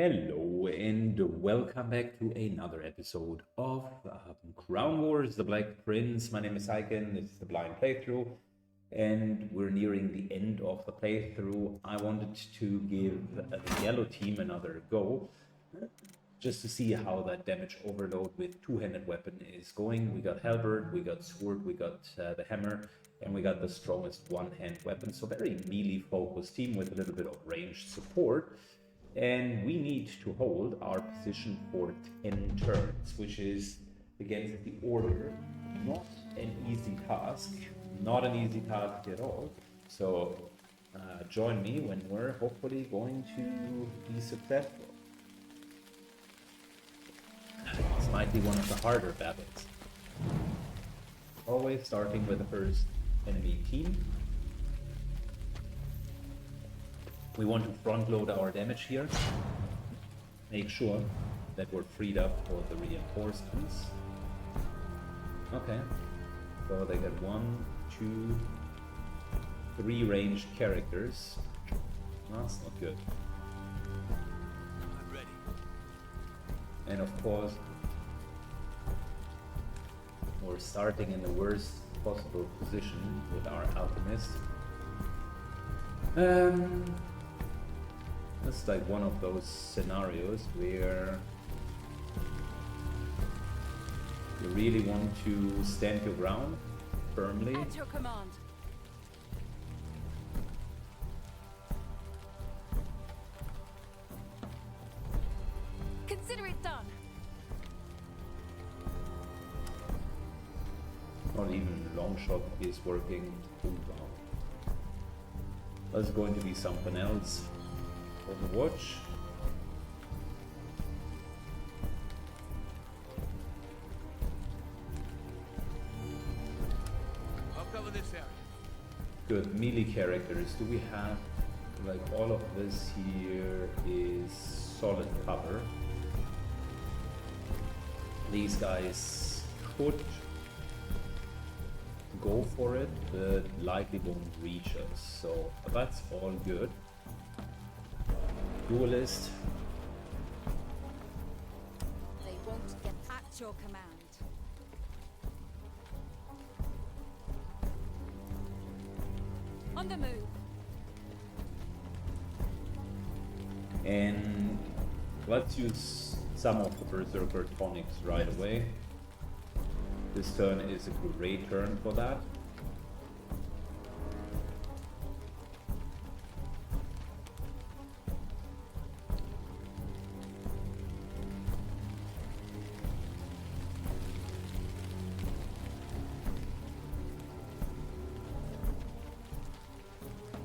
Hello and welcome back to another episode of Crown Wars, the Black Prince. My name is Syken, this is the blind playthrough, and we're nearing the end of the playthrough. I wanted to give the yellow team another go, just to see how that damage overload with two-handed weapon is going. We got halberd, we got sword, we got the hammer, and we got the strongest one-hand weapon. So very melee-focused team with a little bit of ranged support. And we need to hold our position for 10 turns, which is against the order. Not an easy task. Not an easy task at all. So join me when we're hopefully going to be successful. This might be one of the harder battles. Always starting with the first enemy team. We want to front load our damage here. Make sure that we're freed up for the reinforcements. Okay. So they got 1, 2, 3 ranged characters. That's not good. I'm ready. And of course, we're starting in the worst possible position with our alchemist. That's like one of those scenarios where you really want to stand your ground firmly. At your command. Consider it done. Not even long shot is working. Ooh, wow. That's going to be something else. Overwatch. I'll cover this area. Good melee characters. Do we have like all of this here is solid cover? These guys could go for it, but likely won't reach us. So that's all good. Duelist. They won't get at your command. On the move. And let's use some of the Berserker tonics right away. This turn is a great turn for that.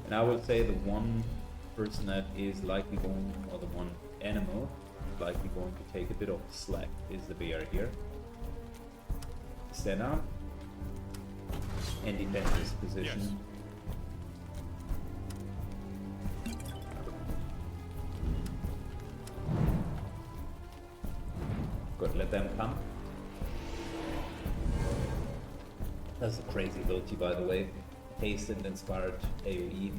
And I would say the one person that is likely going, or the one animal likely going to take a bit of slack is the bear here. Stand up and defend this position. Yes. Good, let them come. That's a crazy ability, by the way. Hastened inspired AoE.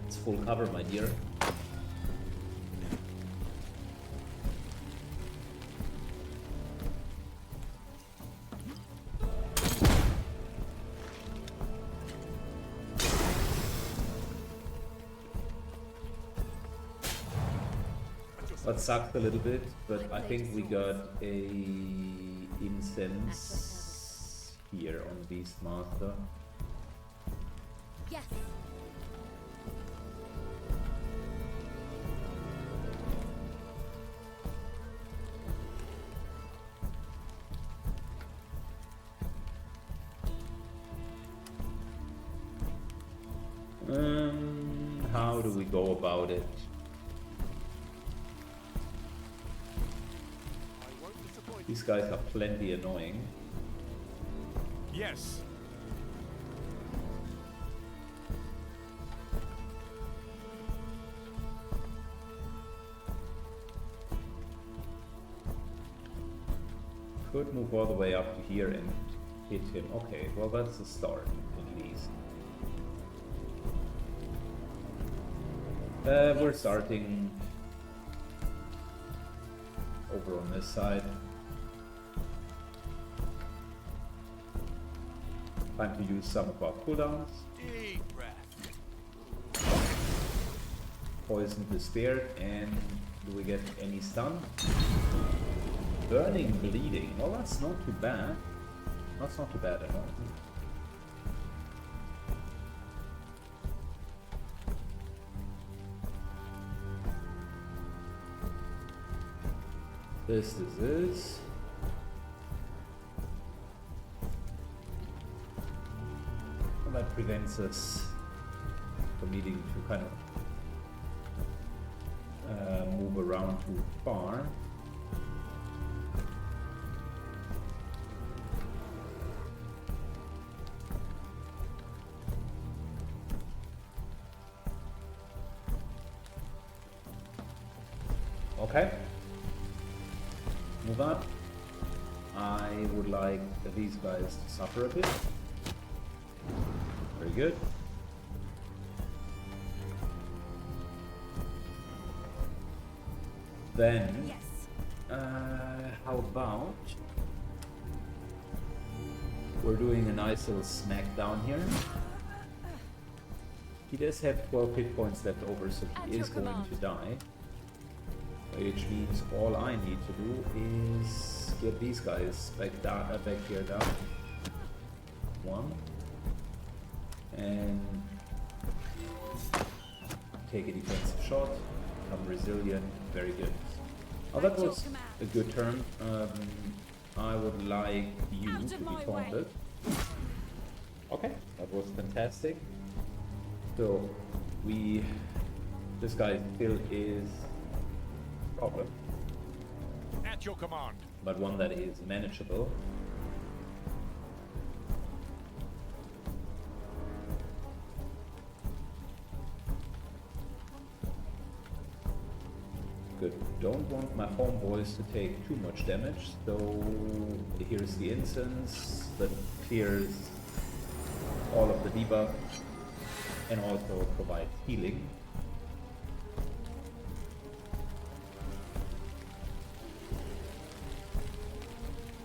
It's full cover, my dear. That sucked a little bit, but I think we got a incense here on Beastmaster. Yes. How do we go about it? I won't disappoint. These guys are plenty annoying. Yes. Could move all the way up to here and hit him. Okay, well that's a start at least. We're starting over on this side. Time to use some of our cooldowns. Deep breath. Poison Despair, and do we get any stun? Burning Bleeding. Well, that's not too bad. That's not too bad at all. This is. Well, that prevents us from needing to kind of move around too far. Okay. Move up. I would like these guys to suffer a bit. Very good. Then, Yes. how about we're doing a nice little smackdown here. He does have 12 hit points left over, so At he your is going command. to die. Which means all I need to do is get these guys back here down. One. And take a defensive shot. Become resilient. Very good. Oh, that At your was command. a good turn. I would like you Out of to be my way. taunted. Okay, that was fantastic. So this guy still is a problem, At your command. but one that is manageable. Good. Don't want my homeboys to take too much damage, so here's the incense that clears all of the debuff and also provides healing.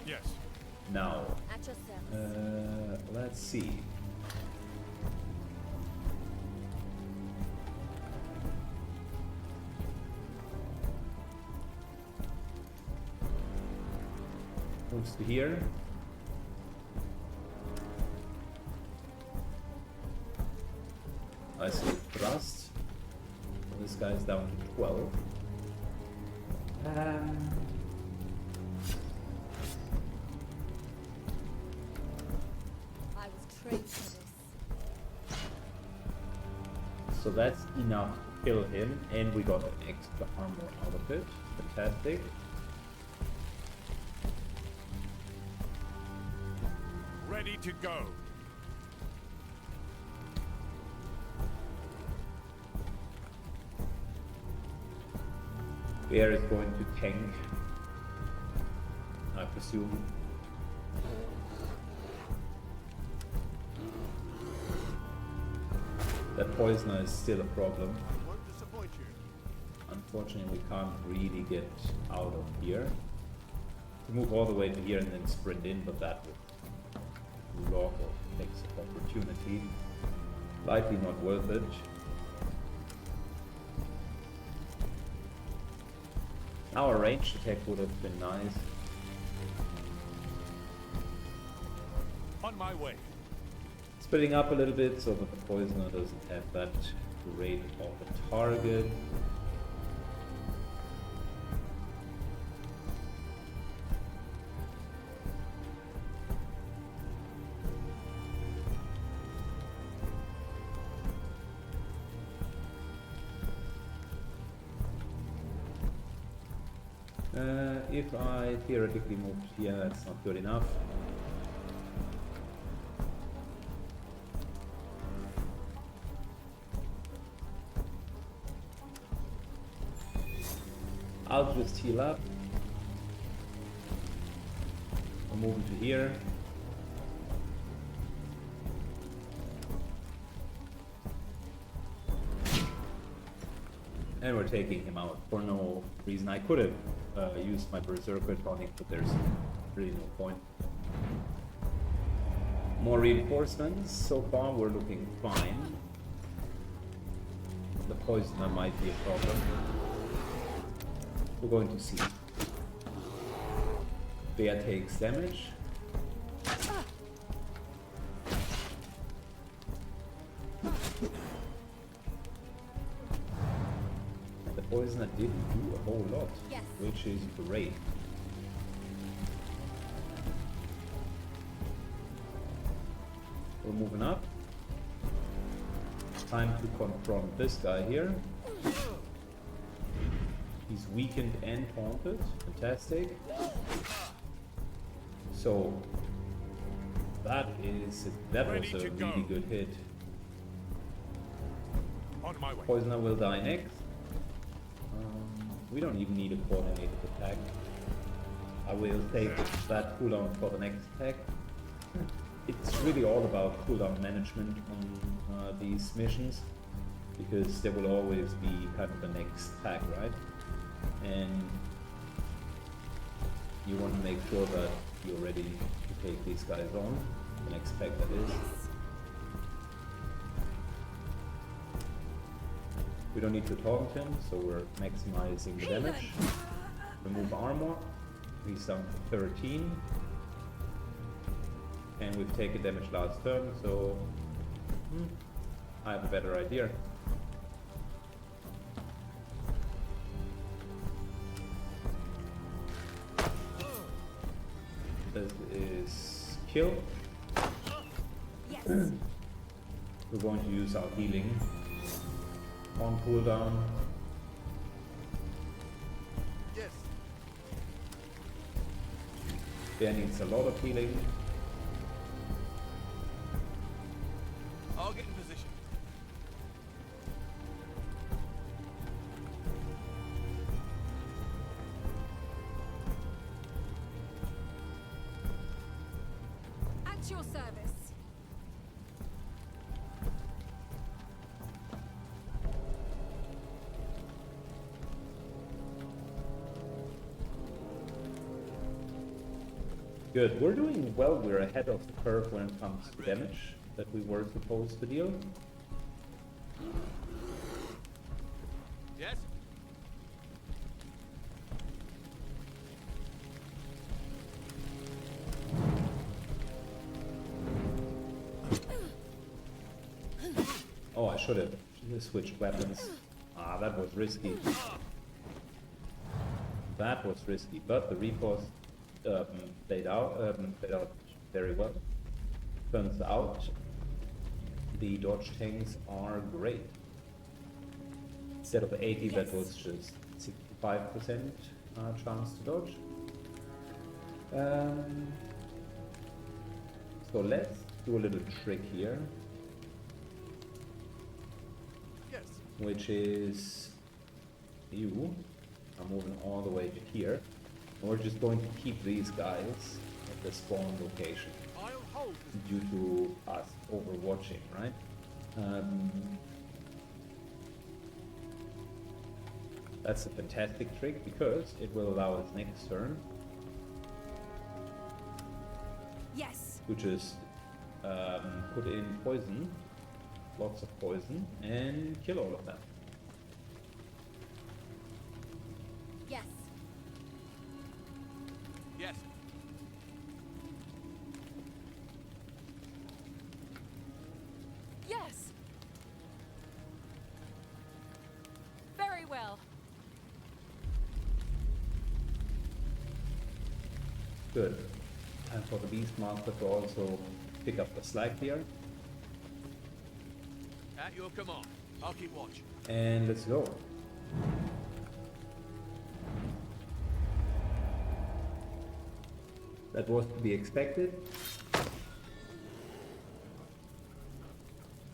Yes. Now, At your service. let's see. Moves to here. I see thrust. This guy's down to 12. I was trained for this. So that's enough to kill him, and we got an extra armor out of it. Fantastic. Ready to go. Bear is going to tank, I presume. That poisoner is still a problem. Won't disappoint you. Unfortunately, we can't really get out of here. To move all the way to here and then sprint in, but that would block or takes opportunity. Likely not worth it. Our ranged attack would have been nice. On my way. Splitting up a little bit so that the poisoner doesn't have that great of a target. If I theoretically moved here, that's not good enough. I'll just heal up. I'll move to here. And we're taking him out for no reason. I could have used my Berserker tonic, but there's really no point. More reinforcements. So far we're looking fine. The poisoner might be a problem. We're going to see. Bear takes damage. The poisoner didn't do a whole lot, Yes. which is great. We're moving up. Time to confront this guy here. He's weakened and taunted. Fantastic. So that was a Ready to really go. good hit. On my way. Poisoner will die next. We don't even need a coordinated attack. I will take that cooldown for the next attack. It's really all about cooldown management on these missions, because there will always be kind of the next attack, right? And you want to make sure that you're ready to take these guys on, the next attack that is. We don't need to taunt him, so we're maximizing the damage. Remove armor. He's down to 13. And we've taken damage last turn, so I have a better idea. This is kill. Yes. We're going to use our healing on cooldown. Yes. Bear needs a lot of healing. I'll get in position. At your service. Good. We're doing well. We're ahead of the curve when it comes to damage that we were supposed to deal. Yes. Oh, I should have switched weapons. Ah, that was risky. That was risky, but the Reapers played out very well. Turns out the dodge tanks are great. Instead of 80, that was just 65% chance to dodge. So let's do a little trick here, Yes. which is you are moving all the way to here. And we're just going to keep these guys at the spawn location I'll hold. due to us overwatching, right? That's a fantastic trick because it will allow us next turn Yes. to just put in poison, lots of poison, and kill all of them. Yes. Yes. Yes. Very well. Good. And for the Beastmaster to also pick up the slack here. At your command. I'll keep watch. And let's go. That was to be expected.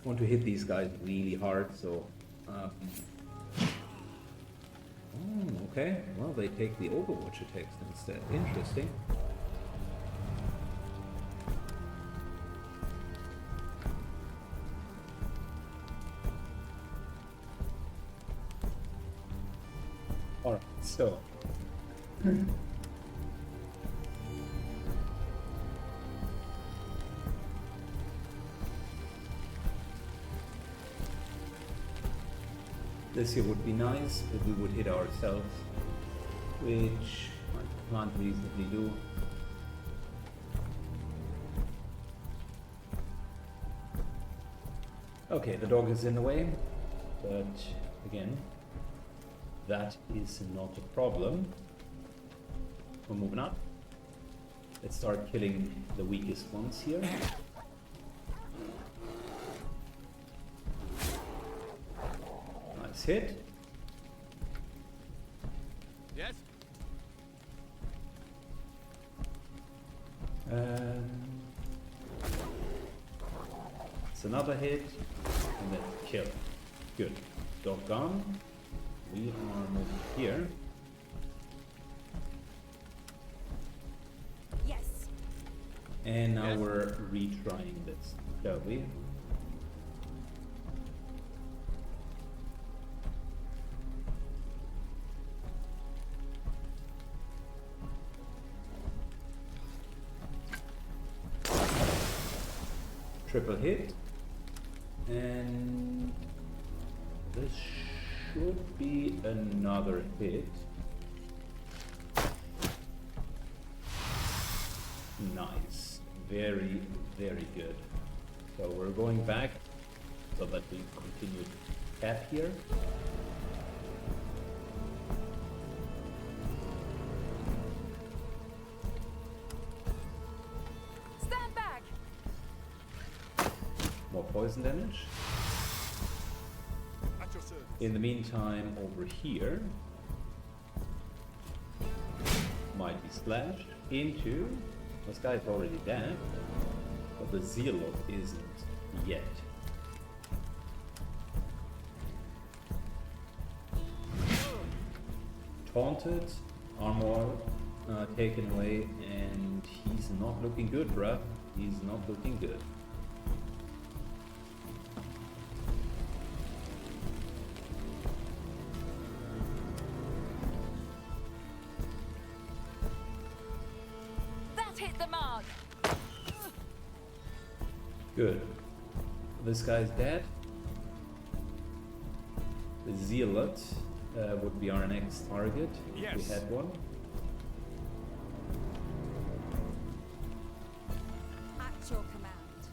Want to hit these guys really hard, so okay. Well, they take the Overwatch attacks instead. Interesting. So. This here would be nice, but we would hit ourselves, which I can't reasonably do. Okay, the dog is in the way, but again, that is not a problem. We're moving up. Let's start killing the weakest ones here. Nice hit. Yes? It's another hit, and then kill. Good. Dog gone. We are moving here. Yes. And now Yes. we're retrying this, shall we? Triple hit. And this should be another hit. Nice. Very, very good. So we're going back so that we continue to tap here. Stand back. More poison damage. At your service. In the meantime, over here, Mighty Slash into, this guy's already dead, but the Zealot isn't yet. Taunted, armor taken away, and he's not looking good, bruh. He's not looking good. That hit the mark. Good. This guy's dead. The Zealot would be our next target if we Yes. had one. At your command.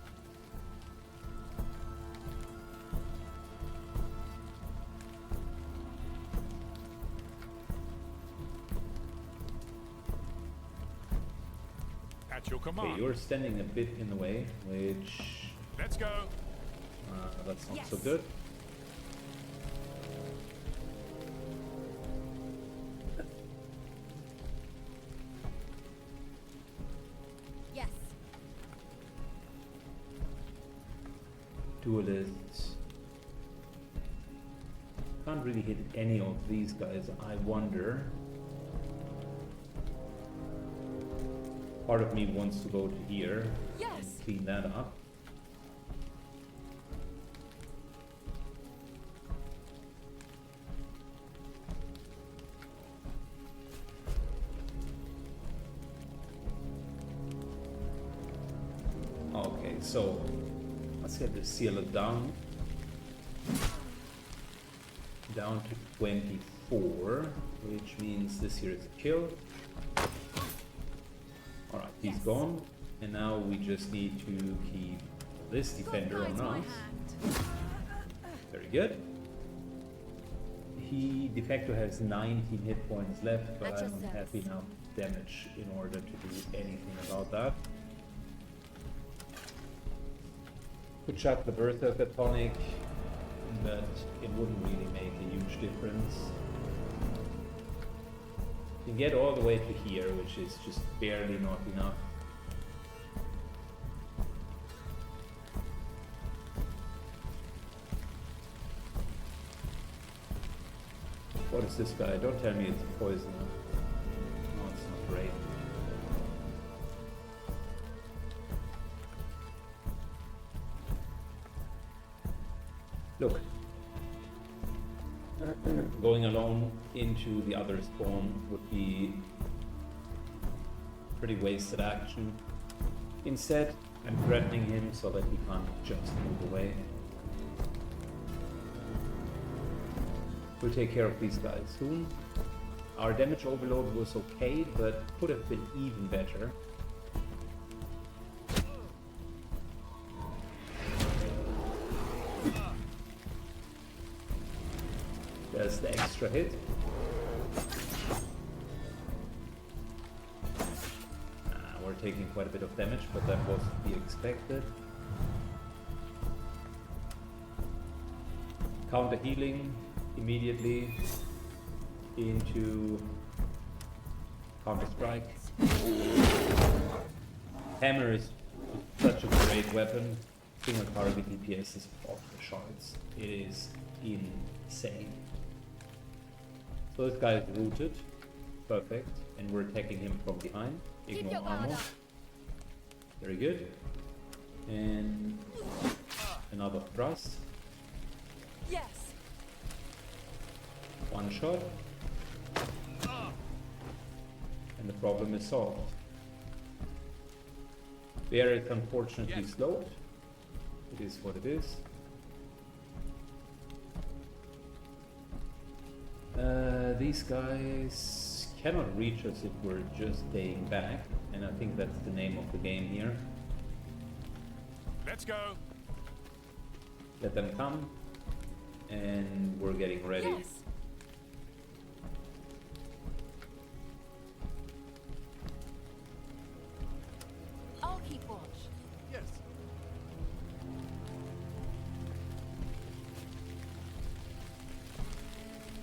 At your Okay, command. you're standing a bit in the way, which Let's go. that's not Yes. so good. Yes. Duelists. Can't really hit any of these guys. I wonder. Part of me wants to go to here Yes. and clean that up. Okay, so let's get the sealer down to 24, which means this here is a kill. Alright, he's Yes. gone, and now we just need to keep this defender God on guides my us. hand. Very good. He de facto has 19 hit points left, but At I your don't have service. enough damage in order to do anything about that. Could shut the Berserker tonic, but it wouldn't really make a huge difference. You can get all the way to here, which is just barely not enough. What is this guy? Don't tell me it's a poisoner. No, it's not great. Look. Going alone into the other spawn would be pretty wasted action. Instead, I'm threatening him so that he can't just move away. We'll take care of these guys soon. Our damage overload was okay, but could have been even better. There's the extra hit. We're taking quite a bit of damage, but that was to be expected. Counter healing immediately into counter strike. Hammer is such a great weapon. Single target DPS is off the charts. It is insane. So this guy is rooted, perfect, and we're attacking him from behind. Ignore armor. Very good. And another thrust. Yes. One shot. And the problem is solved. Bear is unfortunately slowed. It is what it is. These guys cannot reach us if we're just staying back, and I think that's the name of the game here. Let's go. Let them come, and we're getting ready. Yes. I'll keep watch. Yes.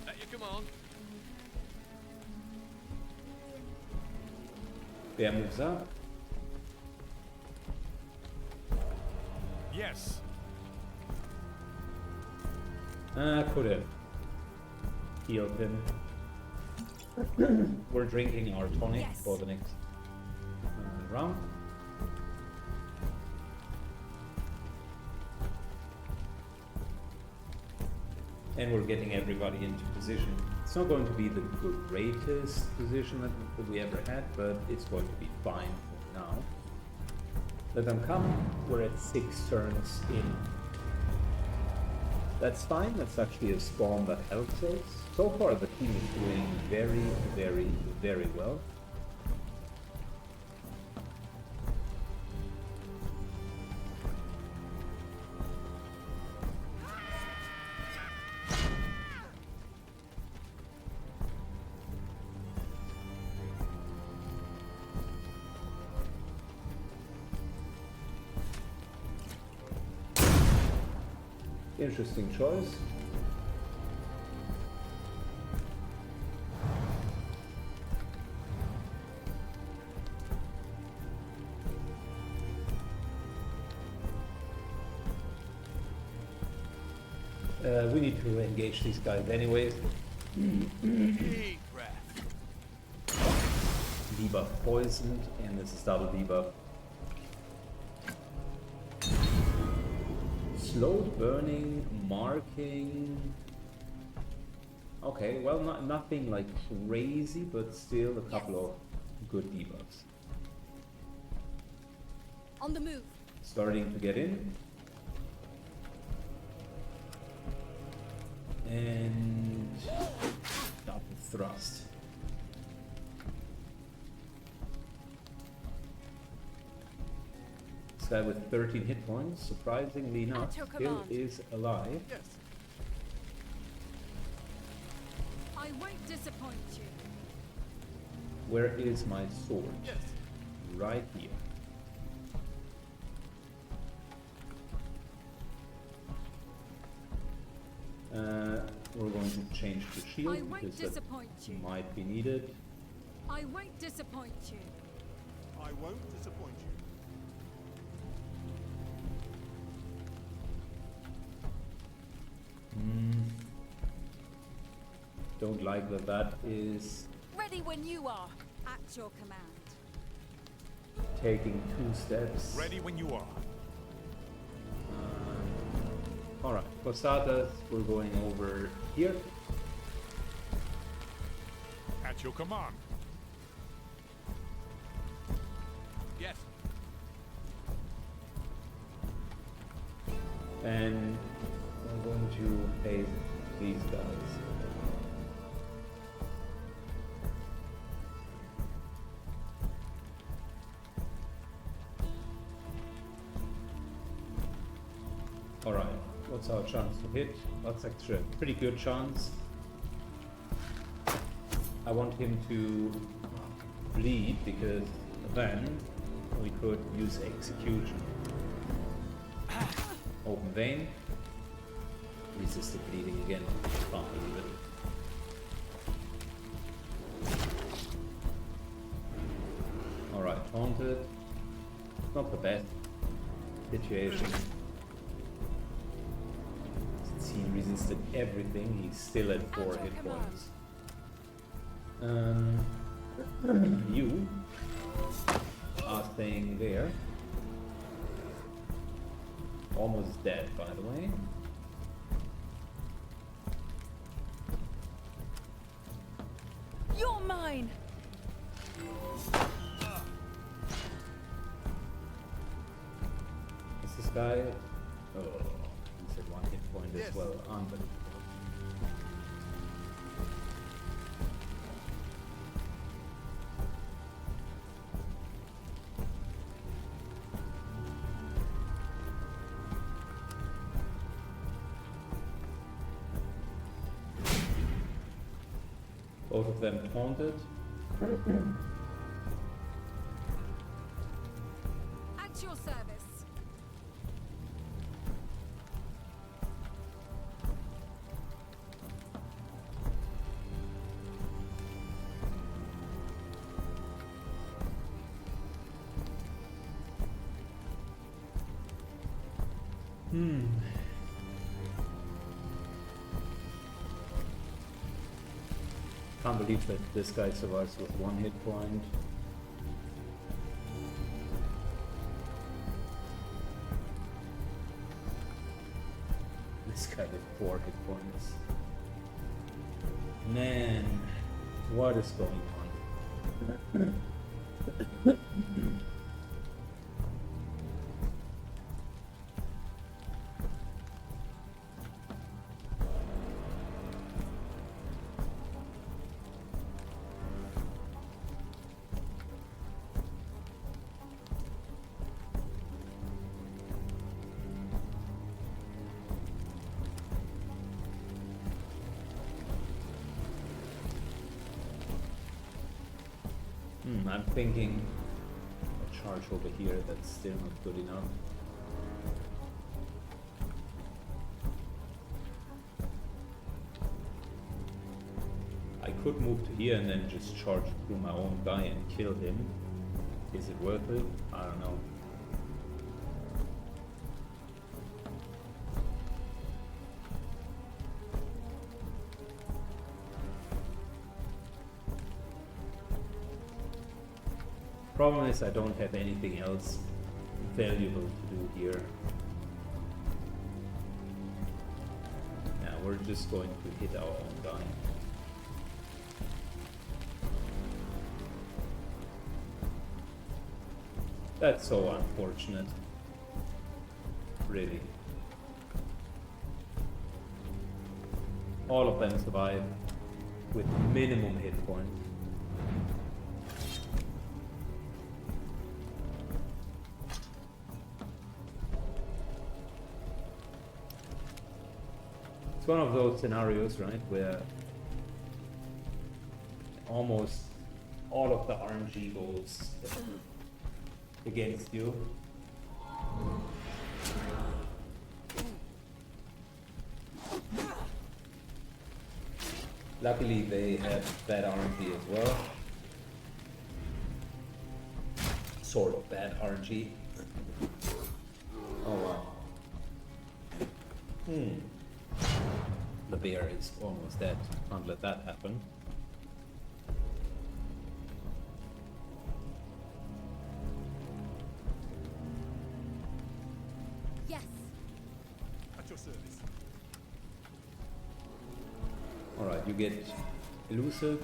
At your command. Bear moves up. Yes. Could have healed him. We're drinking our tonic Yes. for the next round. And we're getting everybody into position. It's not going to be the greatest position that we ever had, but it's going to be fine for now. Let them come. We're at 6 turns in. That's fine. That's actually a spawn that helps us. So far, the team is doing very, very, very well. Interesting choice. We need to engage these guys anyways. Deep breath. Debuff poisoned, and this is double debuff. Slowed burning, marking. Okay, well, nothing like crazy, but still a couple of good debuffs. On the move. Starting to get in. And double thrust. This guy with 13 hit points, surprisingly enough, At your still command. is alive. Yes. I won't disappoint you. Where is my sword? Yes. Right here. We're going to change the shield I won't because that disappoint you. might be needed. I won't disappoint you. I won't disappoint you. Don't like that that is Ready when you are. At your command. taking 2 steps. Ready when you are. Alright, for starters, we're going over here. At your command. Yes. And I'm going to face these guys. Alright, what's our chance to hit? That's actually a pretty good chance. I want him to bleed because then we could use execution. Open vein. Resisted bleeding again. Can't believe it. Alright, haunted. Not the best situation. Since he resisted everything, he's still at 4 hit points. You are staying there. Almost dead, by the way. You're mine! Is this guy? Oh, he's at 1 hit point as Yes. well. Unbelievable. Both of them taunted. At your service. Can't believe that this guy survives with 1 hit point. This guy with 4 hit points. Man, what is going on? I'm thinking a charge over here, that's still not good enough. I could move to here and then just charge through my own guy and kill him. Is it worth it? I don't know. Problem is I don't have anything else valuable to do here. Yeah, we're just going to hit our own guy. That's so unfortunate. Really. All of them survive with minimum hit points. It's one of those scenarios, right, where almost all of the RNG goes against you. Luckily they have bad RNG as well. Sort of bad RNG. Oh wow. The bear is almost dead. Can't let that happen. Yes. At your service. Alright, you get elusive.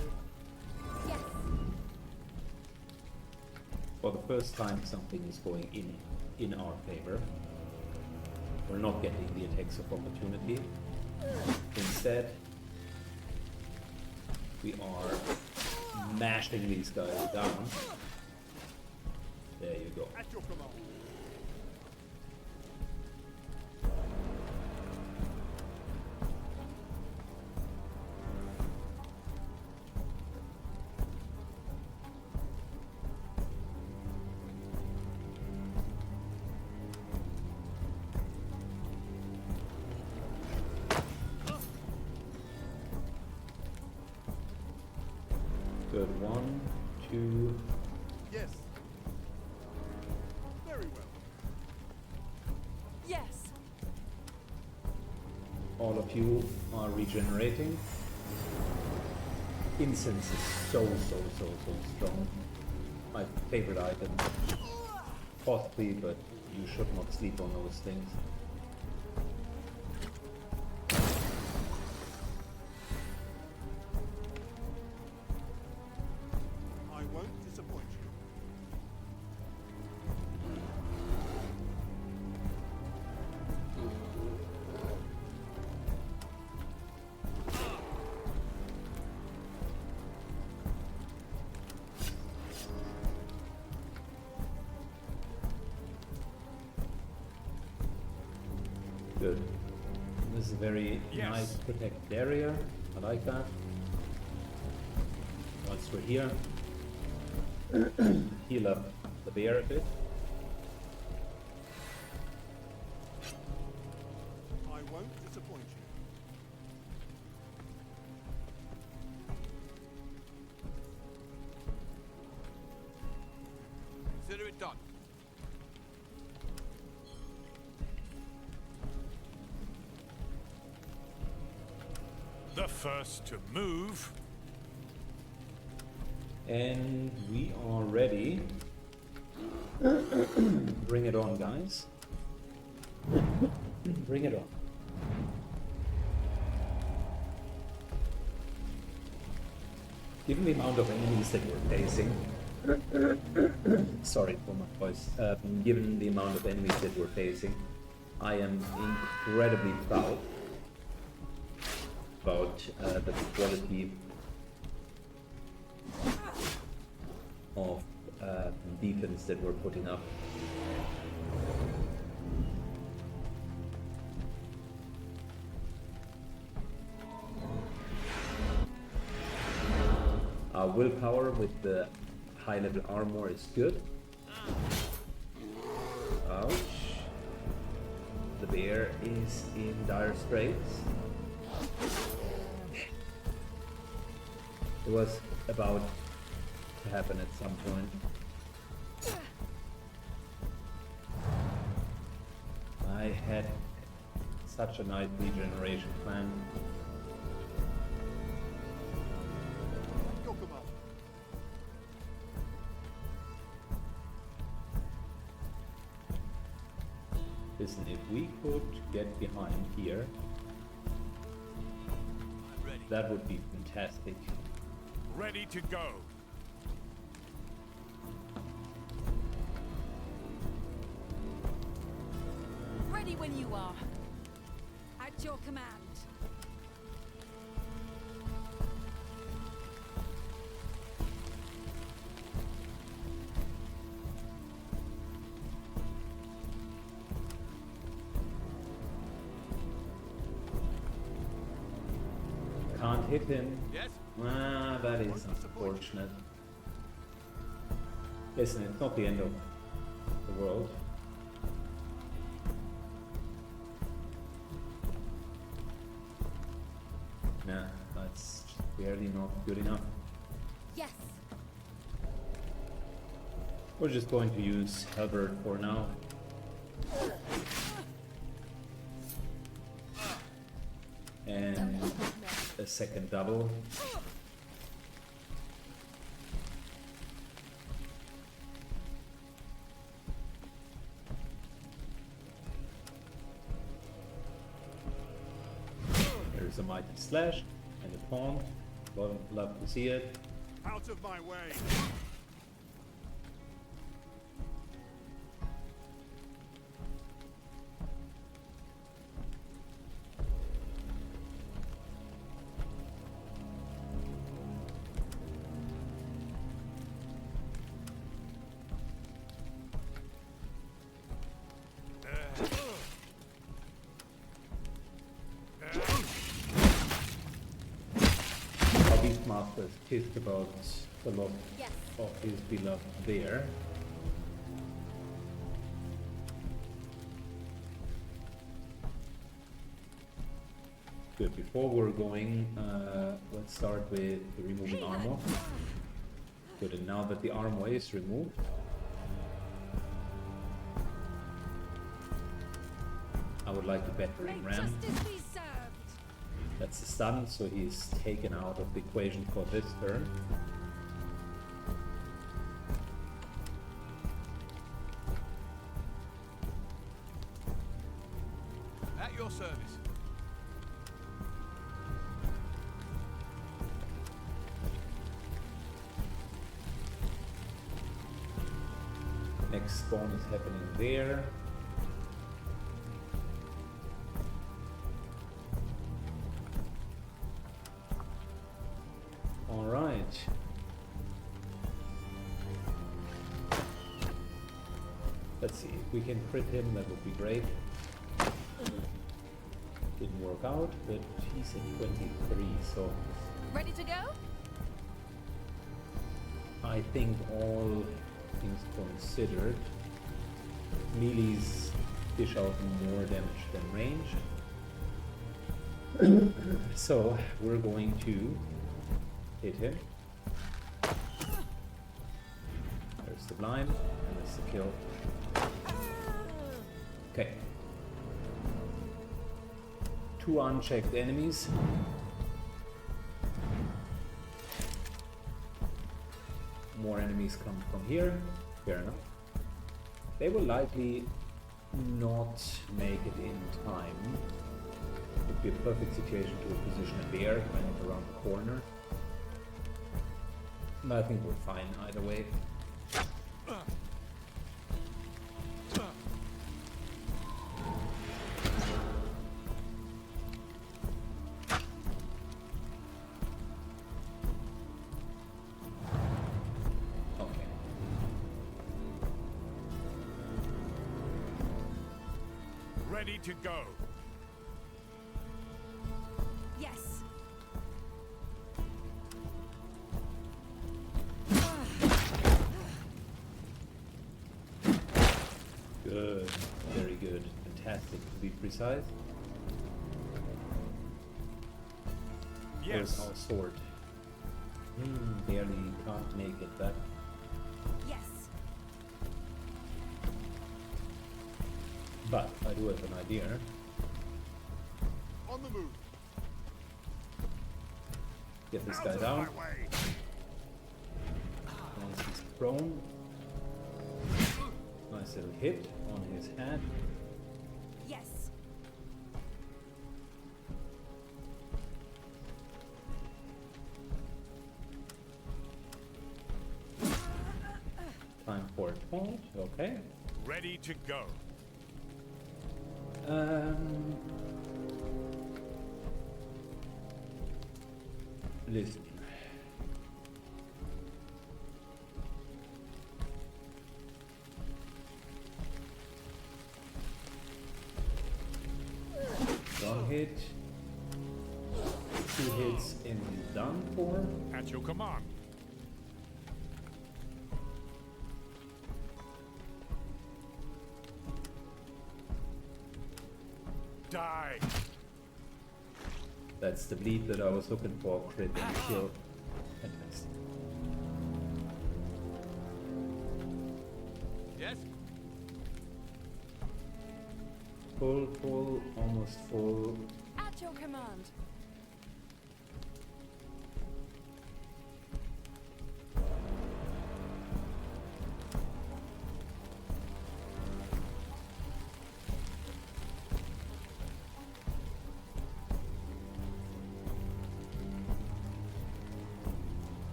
For the first time, something is going in our favor. We're not getting the attacks of opportunity. Instead, we are mashing these guys down. There you go. At your command. Good. 1, 2. Yes. Very well. Yes. All of you are regenerating. Incense is so strong. My favorite item. Costly, but you should not sleep on those things. I won't disappoint you. Good. This is a very Yes. nice protected area. I like that. Once we're here, heal up the bear a bit. I won't disappoint you. Consider it done. The first to move. And we are ready. Bring it on, guys. Bring it on. Given the amount of enemies that we're facing, sorry for my voice. Given the amount of enemies that we're facing, I am incredibly proud about the quality of defense that we're putting up. Our willpower with the high level armor is good. Ouch. The bear is in dire straits. It was about to happen at some point. I had such a nice regeneration plan. Your command. Listen, if we could get behind here, I'm ready. that would be fantastic. Ready to go. Ready when you are. At your command. Can't hit him. Yes? Ah, that is unfortunate. Listen, it's not the end of the world. Nah, that's barely not good enough. Yes. We're just going to use Halberd for now. And a second double. There's a mighty slash and a taunt. Love to see it. Out of my way. pissed about the loss Yes. of his beloved bear. Good, before we're going, let's start with removing armor. Good, and now that the armor is removed, I would like to battering May ram. justice be served. That's the stun, so he's taken out of the equation for this turn. At your service. Next spawn is happening there. Alright. Let's see, if we can crit him, that would be great. Didn't work out, but he's at 23, so Ready to go? I think all things considered, melees dish out more damage than range. So we're going to hit him. There's the blind, and there's the kill. Okay. 2 unchecked enemies. More enemies come from here. Fair enough. They will likely not make it in time. It would be a perfect situation to position a bear kind of around the corner. But I think we're fine either way. Okay. Ready to go. Yes. Good. Very good. Fantastic to be precise. Where's Yes. our sword? Barely can't make it back. Yes. But I do have an idea. On the move. Get this Out guy of down. my way. Once he's prone. Nice little hit on his head. Yes. Time for a taunt. Okay. Ready to go. Listen. One hit. 2 hits and he's done for. At your command. Die. That's the bleed that I was looking for. Crit and kill. Fantastic. Yes? Full, almost full. At your command.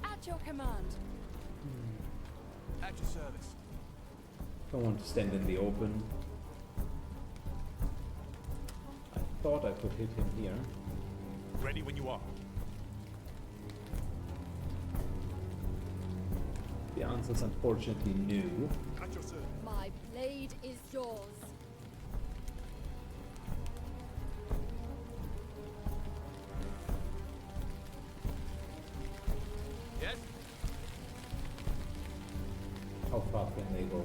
At your command. At your service. Don't want to stand in the open. I thought I could hit him here. Ready when you are. The answer's unfortunately no. At your service. My blade is yours. fast can they go?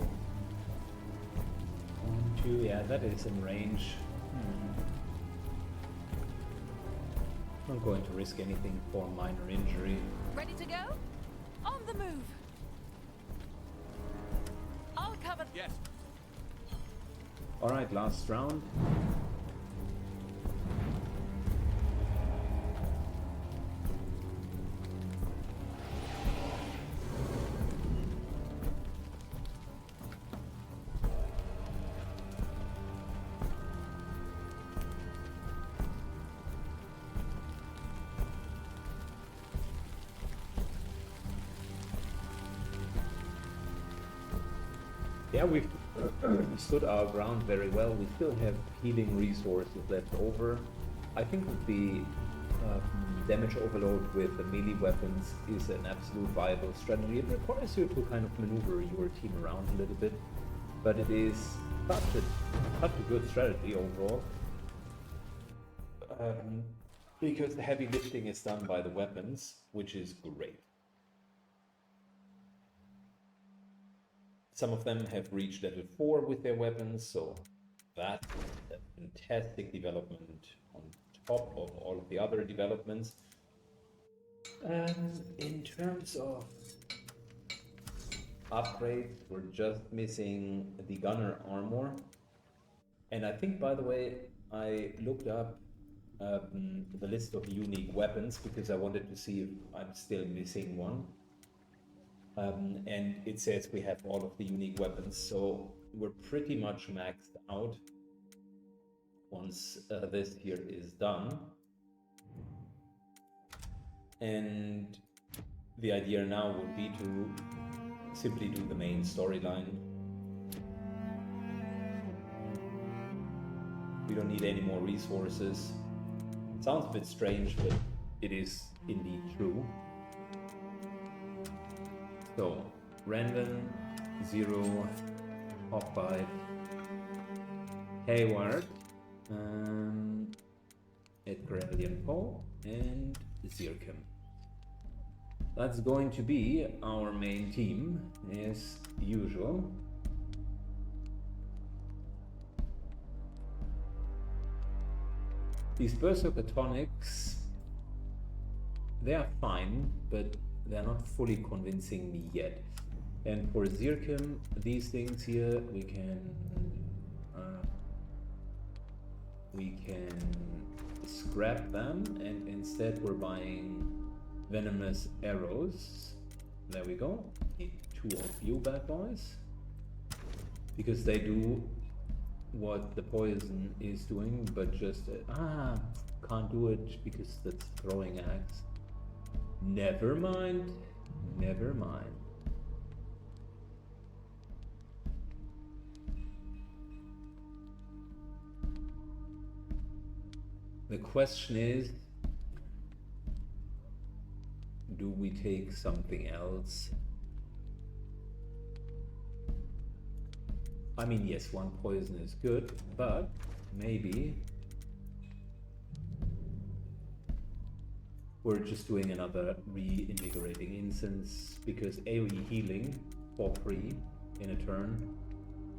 1, 2, yeah, that is in range. Not going to risk anything for minor injury. Ready to go? On the move. I'll cover. Yes. Alright, last round. Yeah, we've stood our ground very well. We still have healing resources left over. I think that the damage overload with the melee weapons is an absolute viable strategy. It requires you to kind of maneuver your team around a little bit, but it is such a good strategy overall. Because the heavy lifting is done by the weapons, which is great. Some of them have reached level 4 with their weapons, so that's a fantastic development on top of all of the other developments. In terms of upgrades, we're just missing the gunner armor. And I think, by the way, I looked up the list of unique weapons because I wanted to see if I'm still missing one. And it says we have all of the unique weapons, so we're pretty much maxed out once this here is done. And the idea now would be to simply do the main storyline. We don't need any more resources. Sounds a bit strange, but it is indeed true. So, random, 0, Hawkbite, Hayward, Edgar Allan Poe, and Zircom. That's going to be our main team, as usual. These Berserker tonics, they are fine, but they're not fully convincing me yet. And for Zircom, these things here, we can scrap them, and instead we're buying venomous arrows. There we go. Need 2 of you bad boys, because they do what the poison is doing, but just can't do it because that's throwing axe. Never mind, never mind. The question is, do we take something else? I mean, yes, 1 poison is good, but maybe we're just doing another reinvigorating incense, because AoE healing for free in a turn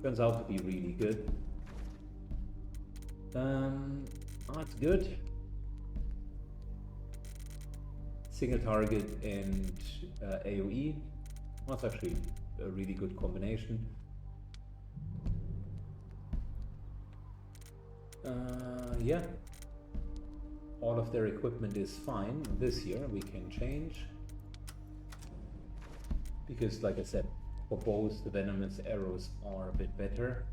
turns out to be really good. It's good. Single target and AoE. That's actually a really good combination. Yeah. All of their equipment is fine. This year we can change, because like I said, for bows the venomous arrows are a bit better.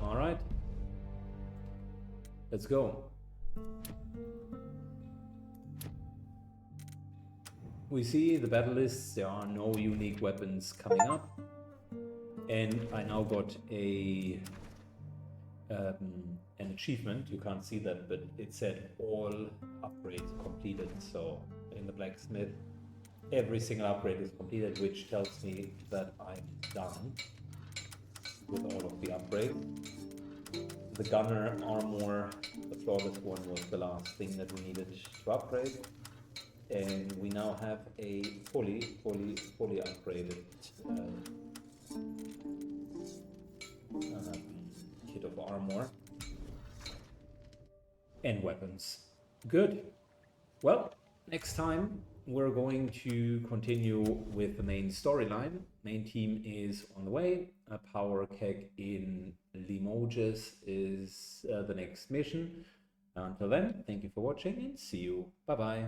Alright, let's go. We see the battle lists, there are no unique weapons coming up. And I now got an achievement. You can't see that, but it said all upgrades completed. So in the blacksmith, every single upgrade is completed, which tells me that I'm done with all of the upgrades. The gunner armor, the flawless one was the last thing that we needed to upgrade. And we now have a fully upgraded kit of armor and weapons. Good. Well, next time we're going to continue with the main storyline. Main team is on the way. A power keg in Limoges is the next mission. Until then, thank you for watching and see you. Bye bye.